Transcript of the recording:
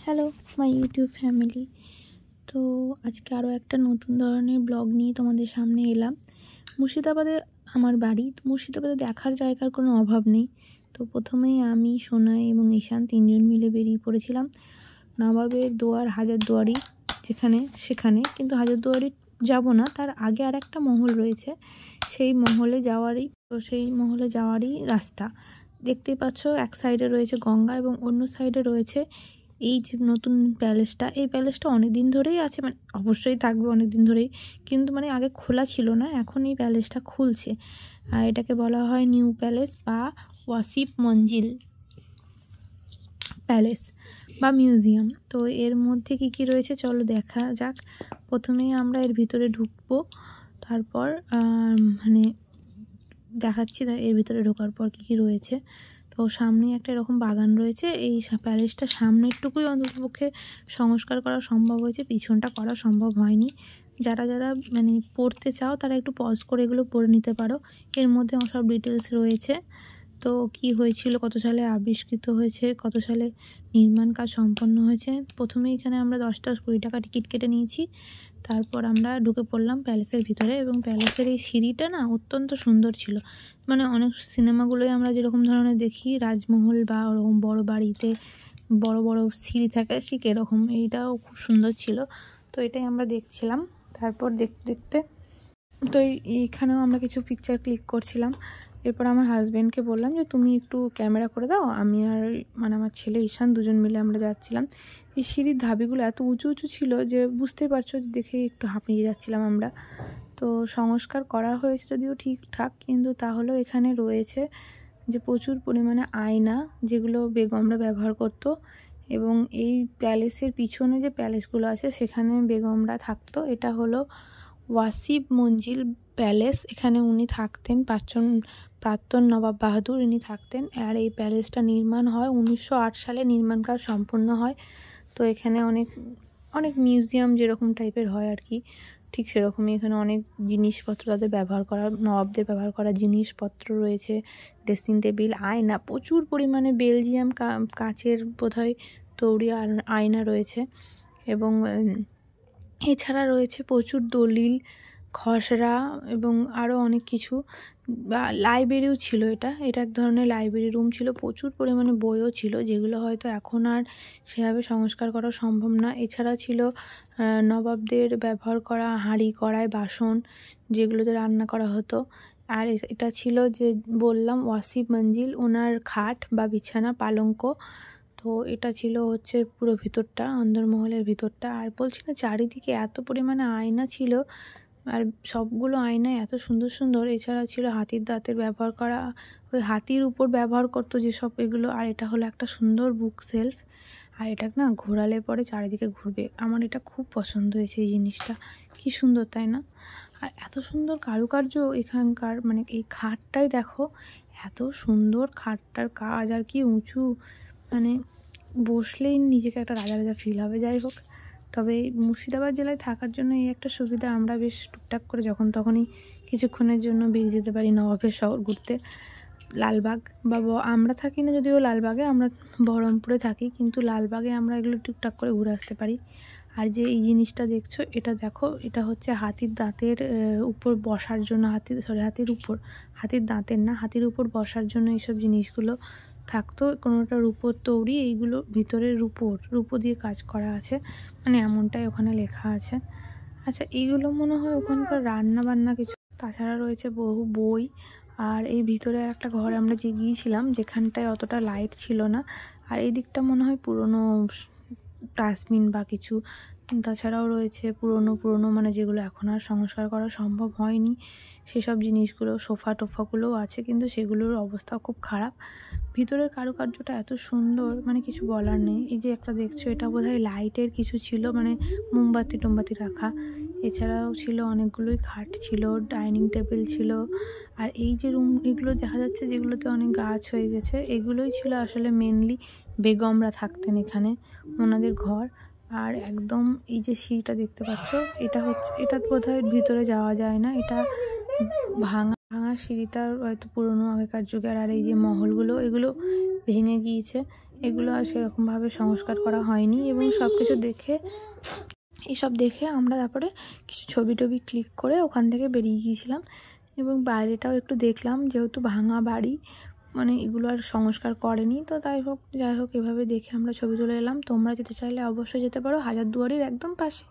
Hello my YouTube family. তো আজকে আরও একটা নতুন ধরনের ব্লগ নিয়ে তোমাদের সামনে এলাম। মুর্শিদাবাদে আমার বাড়ি। মুর্শিদাবাদে দেখার জায়গার কোনো অভাব নেই। তো প্রথমেই আমি, সোনাই এবং ঈশান তিনজন মিলে বেরিয়ে পড়েছিলাম নবাবের দুয়ার, হাজারদুয়ারি সেখানে। কিন্তু হাজারদুয়ারি যাব না, তার আগে আর একটা মহল রয়েছে, সেই মহলে যাওয়ারই রাস্তা। দেখতেই পাচ্ছ, এক সাইডে রয়েছে গঙ্গা এবং অন্য সাইডে রয়েছে এই যে নতুন প্যালেসটা। এই প্যালেসটা অনেক দিন ধরেই আছে, মানে অবশ্যই থাকবে অনেক দিন ধরেই, কিন্তু মানে আগে খোলা ছিল না, এখন এই প্যালেসটা খুলছে। আর এটাকে বলা হয় নিউ প্যালেস বা ওয়াসিফ মঞ্জিল প্যালেস বা মিউজিয়াম। তো এর মধ্যে কি রয়েছে চলো দেখা যাক। প্রথমেই আমরা এর ভিতরে ঢুকবো, তারপর মানে দেখাচ্ছি এর ভিতরে ঢোকার পর কি রয়েছে। তো সামনে একটা এরকম বাগান রয়েছে। এই প্যালেসটা সামনেরটুকুই অন্ততপক্ষে সংস্কার করা সম্ভব হয়েছে, পিছনটা করা সম্ভব হয়নি। যারা মানে পড়তে চাও তারা একটু পজ করে এগুলো পড়ে নিতে পারো। এর মধ্যে সব ডিটেলস রয়েছে। তো কি হয়েছিল, কত সালে আবিষ্কৃত হয়েছে, কত সালে নির্মাণ কাজ সম্পন্ন হয়েছে। প্রথমে এখানে আমরা 10-20 টাকা টিকিট কেটে নিয়েছি। তারপর আমরা ঢুকে পড়লাম প্যালেসের ভিতরে, এবং প্যালেসের এই সিঁড়িটা না অত্যন্ত সুন্দর ছিল। মানে অনেক সিনেমাগুলোই আমরা যেরকম ধরনের দেখি, রাজমহল বা ওরকম বড় বাড়িতে বড় বড় সিঁড়ি থাকে, ঠিক এরকম এইটাও খুব সুন্দর ছিল। তো এটাই আমরা দেখছিলাম। তারপর দেখতে তো এইখানেও আমরা কিছু পিকচার ক্লিক করছিলাম। এরপর আমার হাজব্যান্ডকে বললাম যে তুমি একটু ক্যামেরা করে দাও, আমি আর মানে আমার ছেলে ঈশান দুজন মিলে আমরা যাচ্ছিলাম। এই সিঁড়ির ধাবিগুলো এত উঁচু উঁচু ছিল যে বুঝতেই পারছো, দেখে একটু হাঁপিয়ে যাচ্ছিলাম আমরা। তো সংস্কার করা হয়েছে যদিও ঠিকঠাক, কিন্তু তাহলেও এখানে রয়েছে যে প্রচুর পরিমাণে আয়না, যেগুলো বেগমরা ব্যবহার করতো। এবং এই প্যালেসের পিছনে যে প্যালেসগুলো আছে সেখানে বেগমরা থাকতো। এটা হলো ওয়াসিফ মঞ্জিল প্যালেস। এখানে উনি থাকতেন, প্রাক্তন নবাব বাহাদুর ইনি থাকতেন। আর এই প্যালেসটা নির্মাণ হয় 1908 সালে, নির্মাণ কাজ সম্পূর্ণ হয়। তো এখানে অনেক মিউজিয়াম যেরকম টাইপের হয় আর কি, ঠিক সেরকমই এখানে অনেক জিনিসপত্র তাদের ব্যবহার করা, নবাবদের ব্যবহার করা জিনিসপত্র রয়েছে। ড্রেসিং টেবিল, আয়না, প্রচুর পরিমাণে বেলজিয়াম কাচের বোধহয় তৈরি আয়না রয়েছে। এবং এছাড়া রয়েছে প্রচুর দলিল, খসড়া এবং আরও অনেক কিছু। বা লাইব্রেরিও ছিল, এটা এক ধরনের লাইব্রেরি রুম ছিল। প্রচুর পরিমাণে বইও ছিল, যেগুলো হয়তো এখন আর সেভাবে সংস্কার করা সম্ভব না। এছাড়া ছিল নবাবদের ব্যবহার করা হাঁড়ি কড়াই বাসন, যেগুলোতে রান্না করা হতো। আর এটা ছিল যে বললাম ওয়াসিফ মঞ্জিল, ওনার খাট বা বিছানা, পালঙ্ক। তো এটা ছিল হচ্ছে পুরো ভিতরটা, অন্দরমহলের ভিতরটা। আর বলছি না, চারিদিকে এত পরিমাণে আয়না ছিল, আর সবগুলো আয়নায় এত সুন্দর সুন্দর। এছাড়া ছিল হাতির দাঁতের ব্যবহার করা, ওই হাতির উপর ব্যবহার করতো যেসব এগুলো। আর এটা হলো একটা সুন্দর বুক সেলফ। আর এটা না ঘোরালে পরে চারিদিকে ঘুরবে। আমার এটা খুব পছন্দ হয়েছে এই জিনিসটা, কি সুন্দর তাই না? আর এত সুন্দর কারুকার্য এখানকার, মানে এই খাটটাই দেখো, এত সুন্দর খাটটার কাজ, আর কি উঁচু, মানে বসলেই নিজেকে একটা রাজা রাজা ফিল হবে। যাই হোক, তবে মুর্শিদাবাদ জেলায় থাকার জন্য এই একটা সুবিধা, আমরা বেশ টুকটাক করে যখন তখনই কিছুক্ষণের জন্য বেরিয়ে যেতে পারি নবাবের শহর ঘুরতে। লালবাগ বা আমরা থাকি না যদিও লালবাগে, আমরা বহরমপুরে থাকি, কিন্তু লালবাগে আমরা এগুলো টুকটাক করে ঘুরে আসতে পারি। আর যে এই জিনিসটা দেখছো, এটা দেখো, এটা হচ্ছে হাতির দাঁতের উপর বসার জন্য, হাতির দাঁতের না, হাতির উপর বসার জন্য এইসব জিনিসগুলো থাকতো। কোনোটা রূপোর তৈরি, এইগুলো ভিতরে রূপো দিয়ে কাজ করা আছে, মানে এমনটাই ওখানে লেখা আছে। আচ্ছা, এইগুলো মনে হয় ওখানকার রান্না বান্না কিছু। তাছাড়া রয়েছে বহু বই। আর এই ভিতরে একটা ঘর আমরা যে গিয়েছিলাম, যেখানটায় অতটা লাইট ছিল না। আর এই দিকটা মনে হয় পুরনো ডাস্টবিন বা কিছু। তাছাড়াও রয়েছে পুরনো মানে যেগুলো এখন আর সংস্কার করা সম্ভব হয়নি, সেসব জিনিসগুলো, সোফা টোফাগুলোও আছে, কিন্তু সেগুলোর অবস্থা খুব খারাপ। ভিতরের কারুকার্যটা এত সুন্দর, মানে কিছু বলার নেই। এই যে একটা দেখছো, এটা বোধহয় লাইটের কিছু ছিল, মানে মোমবাতি রাখা। এছাড়াও ছিল অনেকগুলোই খাট ছিল, ডাইনিং টেবিল ছিল। আর এই যে রুম এগুলো দেখা যাচ্ছে, যেগুলোতে অনেক গাছ হয়ে গেছে, এগুলোই ছিল আসলে মেনলি বেগমরা থাকতেন এখানে, ওনাদের ঘর। আর একদম এই যে সিঁড়িটা দেখতে পাচ্ছ, এটা বোধহয় ভিতরে যাওয়া যায় না, এটা ভাঙা। ভাঙা সিঁড়িটার হয়তো পুরনো আগেকার যুগের, আর এই যে মহলগুলো এগুলো ভেঙে গিয়েছে, এগুলো আর সেরকমভাবে সংস্কার করা হয়নি। এবং সব কিছু দেখে এইসব দেখে আমরা তারপরে কিছু ছবি টবি ক্লিক করে ওখান থেকে বেরিয়ে গিয়েছিলাম। এবং বাইরেটাও একটু দেখলাম, যেহেতু ভাঙা বাড়ি, মানে এগুলো আর সংস্কার করেনি, তো যাই হোক এভাবে দেখে আমরা ছবি তুলে এলাম। তোমরা যেতে চাইলে অবশ্যই যেতে পারো, হাজারদুয়ারির একদম পাশে।